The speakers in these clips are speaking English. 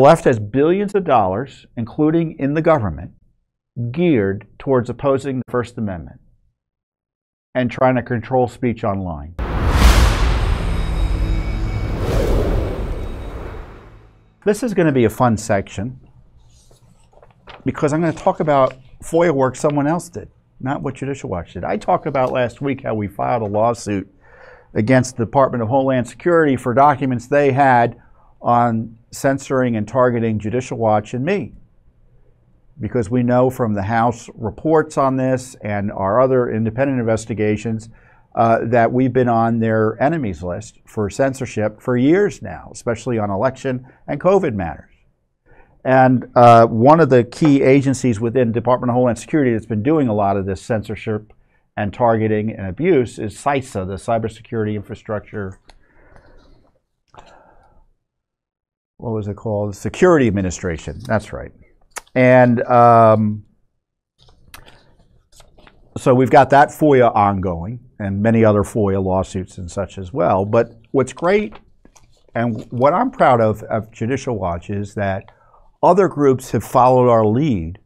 left has billions of dollars, including in the government, geared towards opposing the First Amendment and trying to control speech online. This is going to be a fun section because I'm going to talk about FOIA work someone else did, not what Judicial Watch did. I talked about last week how we filed a lawsuit against the Department of Homeland Security for documents they had on censoring and targeting Judicial Watch and me. Because we know from the House reports on this and our other independent investigations that we've been on their enemies list for censorship for years now, especially on election and COVID matters. And one of the key agencies within Department of Homeland Security that's been doing a lot of this censorship and targeting and abuse is CISA, the Cybersecurity Infrastructure, what was it called? Security Administration, that's right. And so we've got that FOIA ongoing and many other FOIA lawsuits and such as well. But what's great and what I'm proud of Judicial Watch is that other groups have followed our lead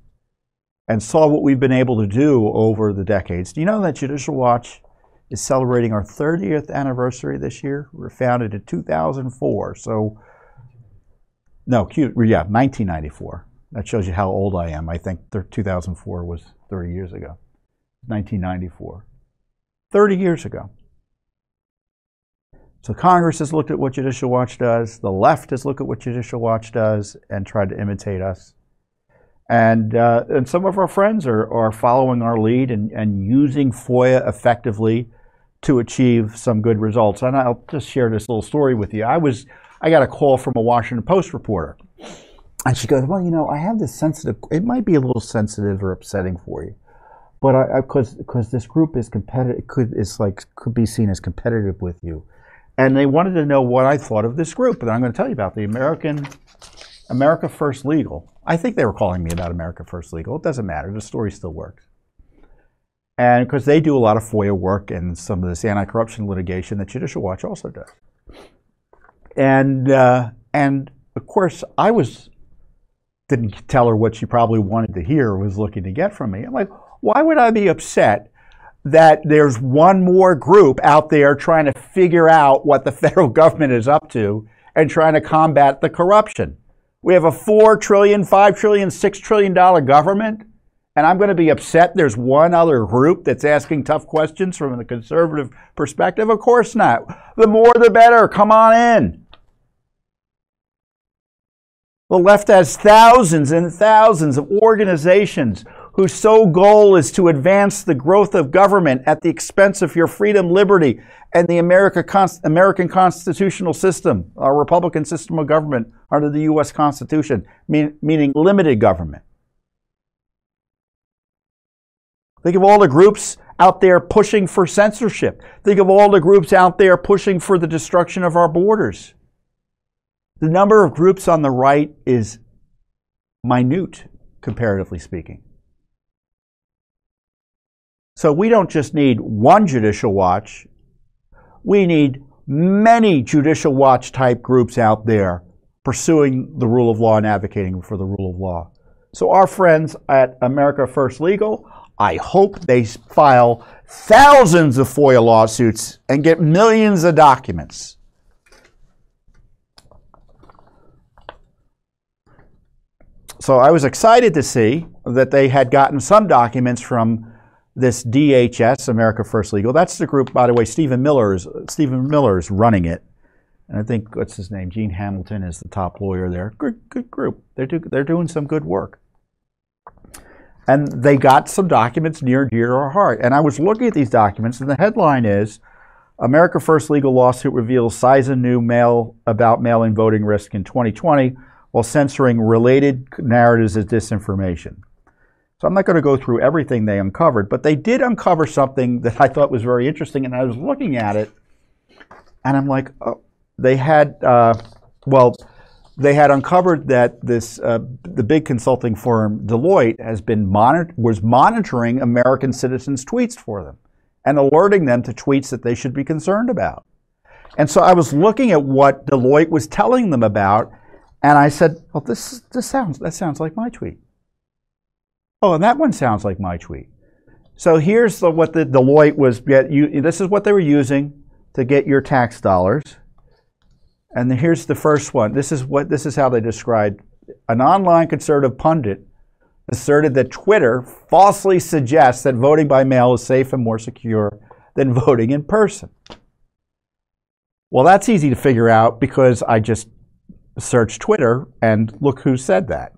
and saw what we've been able to do over the decades. Do you know that Judicial Watch is celebrating our 30th anniversary this year? We were founded in 2004. So, no, 1994. That shows you how old I am. I think 2004 was 30 years ago. 1994. 30 years ago. So Congress has looked at what Judicial Watch does. The left has looked at what Judicial Watch does and tried to imitate us. And some of our friends are following our lead and using FOIA effectively to achieve some good results. And I'll just share this little story with you. I got a call from a Washington Post reporter. And she goes, well, you know, I have this sensitive, it might be a little sensitive or upsetting for you, but because this group is competitive, could be seen as competitive with you. And they wanted to know what I thought of this group. And I'm going to tell you about the America First Legal. I think they were calling me about America First Legal. It doesn't matter. The story still works. And because they do a lot of FOIA work and some of this anti-corruption litigation that Judicial Watch also does. And of course, didn't tell her what she probably wanted to hear or was looking to get from me. I'm like, why would I be upset that there's one more group out there trying to figure out what the federal government is up to and trying to combat the corruption? We have a $4 trillion, $5 trillion, $6 trillion government, and I'm going to be upset there's one other group that's asking tough questions from the conservative perspective? Of course not. The more the better. Come on in. The left has thousands and thousands of organizations whose sole goal is to advance the growth of government at the expense of your freedom, liberty, and the American constitutional system, our Republican system of government under the U.S. Constitution, meaning limited government. Think of all the groups out there pushing for censorship. Think of all the groups out there pushing for the destruction of our borders. The number of groups on the right is minute, comparatively speaking. So we don't just need one Judicial Watch. We need many Judicial Watch type groups out there pursuing the rule of law and advocating for the rule of law. So our friends at America First Legal, I hope they file thousands of FOIA lawsuits and get millions of documents. So I was excited to see that they had gotten some documents from this DHS, America First Legal. That's the group, by the way, Stephen Miller is running it. And I think, what's his name? Gene Hamilton is the top lawyer there. Good group. They're doing some good work. And they got some documents near and dear to our heart. And I was looking at these documents, and the headline is, America First Legal lawsuit reveals CISA knew about mail-in voting risk in 2020 while censoring related narratives as disinformation. So I'm not going to go through everything they uncovered, but they did uncover something that I thought was very interesting, and I was looking at it, and I'm like, oh, they had uncovered that the big consulting firm Deloitte was monitoring American citizens' tweets for them and alerting them to tweets that they should be concerned about. And so I was looking at what Deloitte was telling them about, And I said, well, that sounds like my tweet. Oh, and that one sounds like my tweet. So here's what the Deloitte was. This is what they were using to get your tax dollars. And here's the first one. This is how they described an online conservative pundit asserted that Twitter falsely suggests that voting by mail is safe and more secure than voting in person. Well, that's easy to figure out because I just searched Twitter and look who said that.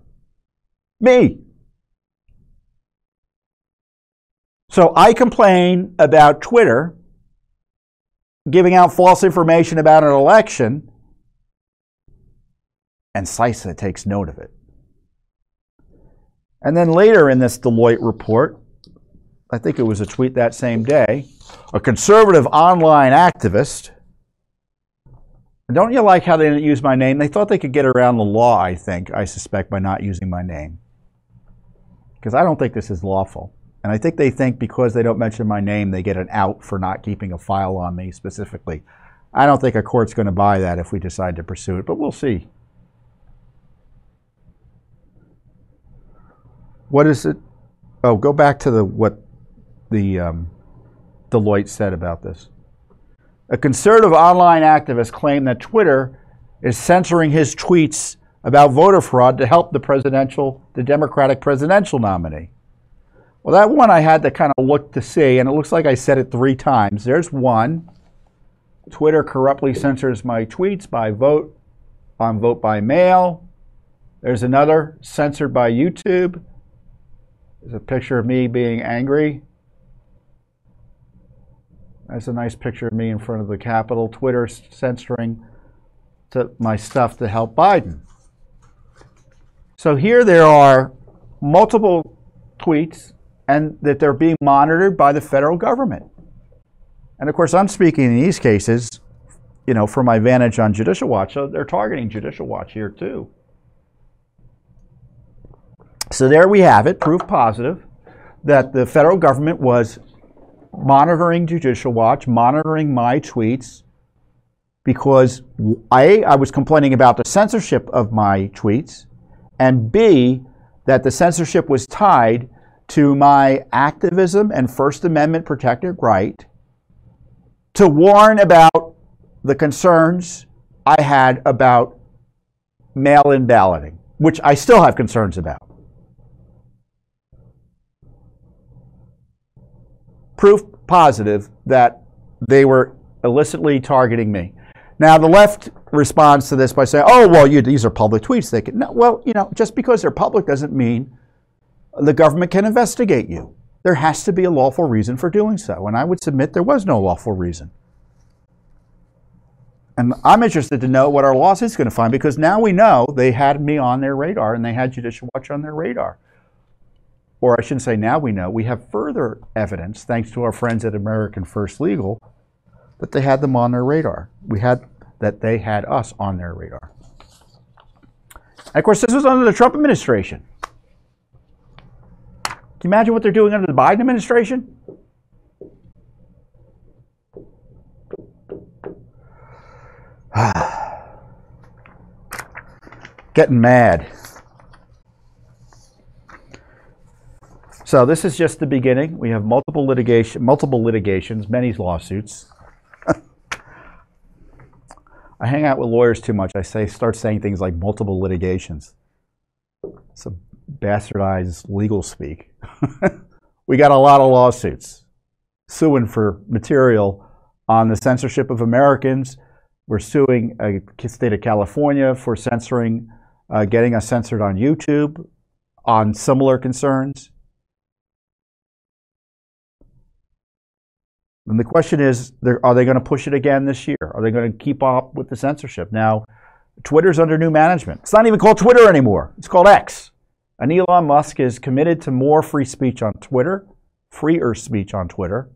Me. So I complain about Twitter giving out false information about an election, and CISA takes note of it. And then later in this Deloitte report, I think it was a tweet that same day, a conservative online activist. Don't you like how they didn't use my name? They thought they could get around the law, I suspect, by not using my name. Because I don't think this is lawful. And I think they think because they don't mention my name, they get an out for not keeping a file on me specifically. I don't think a court's going to buy that if we decide to pursue it, but we'll see. What is it? Oh, go back to what the Deloitte said about this. A conservative online activist claimed that Twitter is censoring his tweets about voter fraud to help the Democratic presidential nominee. Well, that one I had to kind of look to see, and it looks like I said it 3 times. There's one. Twitter corruptly censors my tweets on vote by mail. There's another, censored by YouTube. There's a picture of me being angry. That's a nice picture of me in front of the Capitol. Twitter censoring my stuff to help Biden. So here there are multiple tweets, and that they're being monitored by the federal government. And of course, I'm speaking in these cases, from my vantage on Judicial Watch, so they're targeting Judicial Watch here too. So there we have it, proof positive, that the federal government was monitoring Judicial Watch, monitoring my tweets, because I was complaining about the censorship of my tweets, and B, that the censorship was tied to my activism and First Amendment protected right to warn about the concerns I had about mail-in balloting, which I still have concerns about. Proof positive that they were illicitly targeting me. Now, the left responds to this by saying, oh, well, these are public tweets. They can, no, well, just because they're public doesn't mean the government can investigate you. There has to be a lawful reason for doing so, and I would submit there was no lawful reason. And I'm interested to know what our lawsuit is going to find, because now we know they had me on their radar and they had Judicial Watch on their radar. Or I shouldn't say now we know, we have further evidence, thanks to our friends at American First Legal, that they had them on their radar. That they had us on their radar. And of course, this was under the Trump administration. Can you imagine what they're doing under the Biden administration? Getting mad. So this is just the beginning. We have multiple litigations, many lawsuits. I hang out with lawyers too much. I start saying things like multiple litigations. It's a bastardized legal speak. We got a lot of lawsuits suing for material on the censorship of Americans. We're suing a state of California for censoring, getting us censored on YouTube on similar concerns. And the question is, are they going to push it again this year? Are they going to keep up with the censorship? Now, Twitter's under new management. It's not even called Twitter anymore. It's called X. And Elon Musk is committed to more free speech on Twitter, freer speech on Twitter.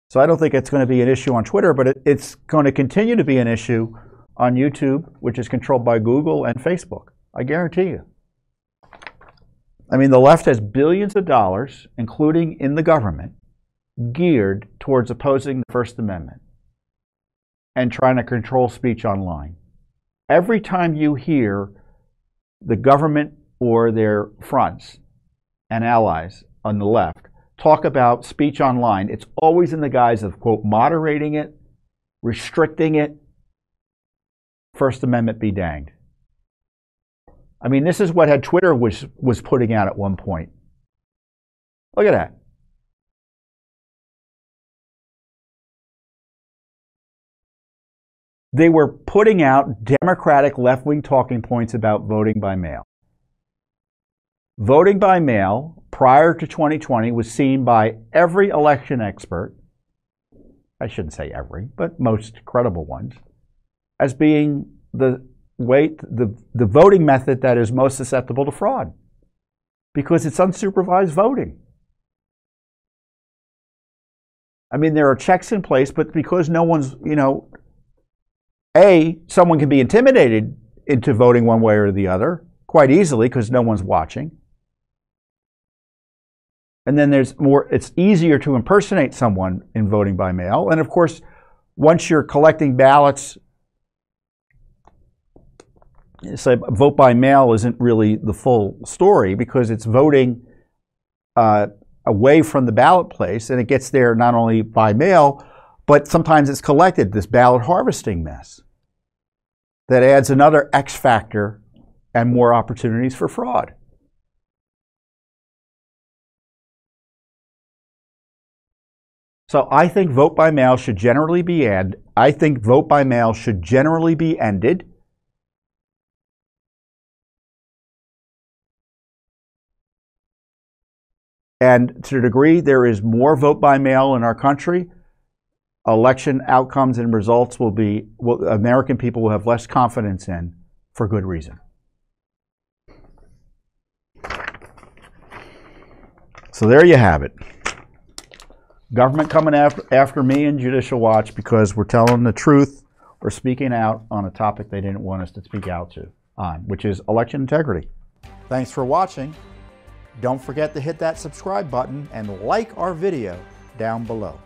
So I don't think it's going to be an issue on Twitter, but it's going to continue to be an issue on YouTube, which is controlled by Google and Facebook. I guarantee you. I mean, the left has billions of dollars, including in the government, geared towards opposing the First Amendment and trying to control speech online. Every time you hear the government or their fronts and allies on the left talk about speech online, it's always in the guise of, quote, moderating it, restricting it, First Amendment be danged. I mean, this is what Twitter was putting out at one point. Look at that. They were putting out Democratic left-wing talking points about voting by mail. Voting by mail prior to 2020 was seen by every election expert, I shouldn't say every, but most credible ones, as being the voting method that is most susceptible to fraud, because it's unsupervised voting. I mean, there are checks in place, but because no one's, someone can be intimidated into voting one way or the other quite easily because no one's watching. And then it's easier to impersonate someone in voting by mail. And of course, once you're collecting ballots, say vote by mail isn't really the full story because it's voting away from the ballot place, and it gets there not only by mail, but sometimes it's collected, this ballot harvesting mess that adds another X factor and more opportunities for fraud. So I think vote by mail should generally be ended. I think vote by mail should generally be ended. And to the degree there is more vote by mail in our country, election outcomes and results American people will have less confidence in for good reason. So there you have it. Government coming after me and Judicial Watch because we're telling the truth or speaking out on a topic they didn't want us to speak out on, which is election integrity. Thanks for watching. Don't forget to hit that subscribe button and like our video down below.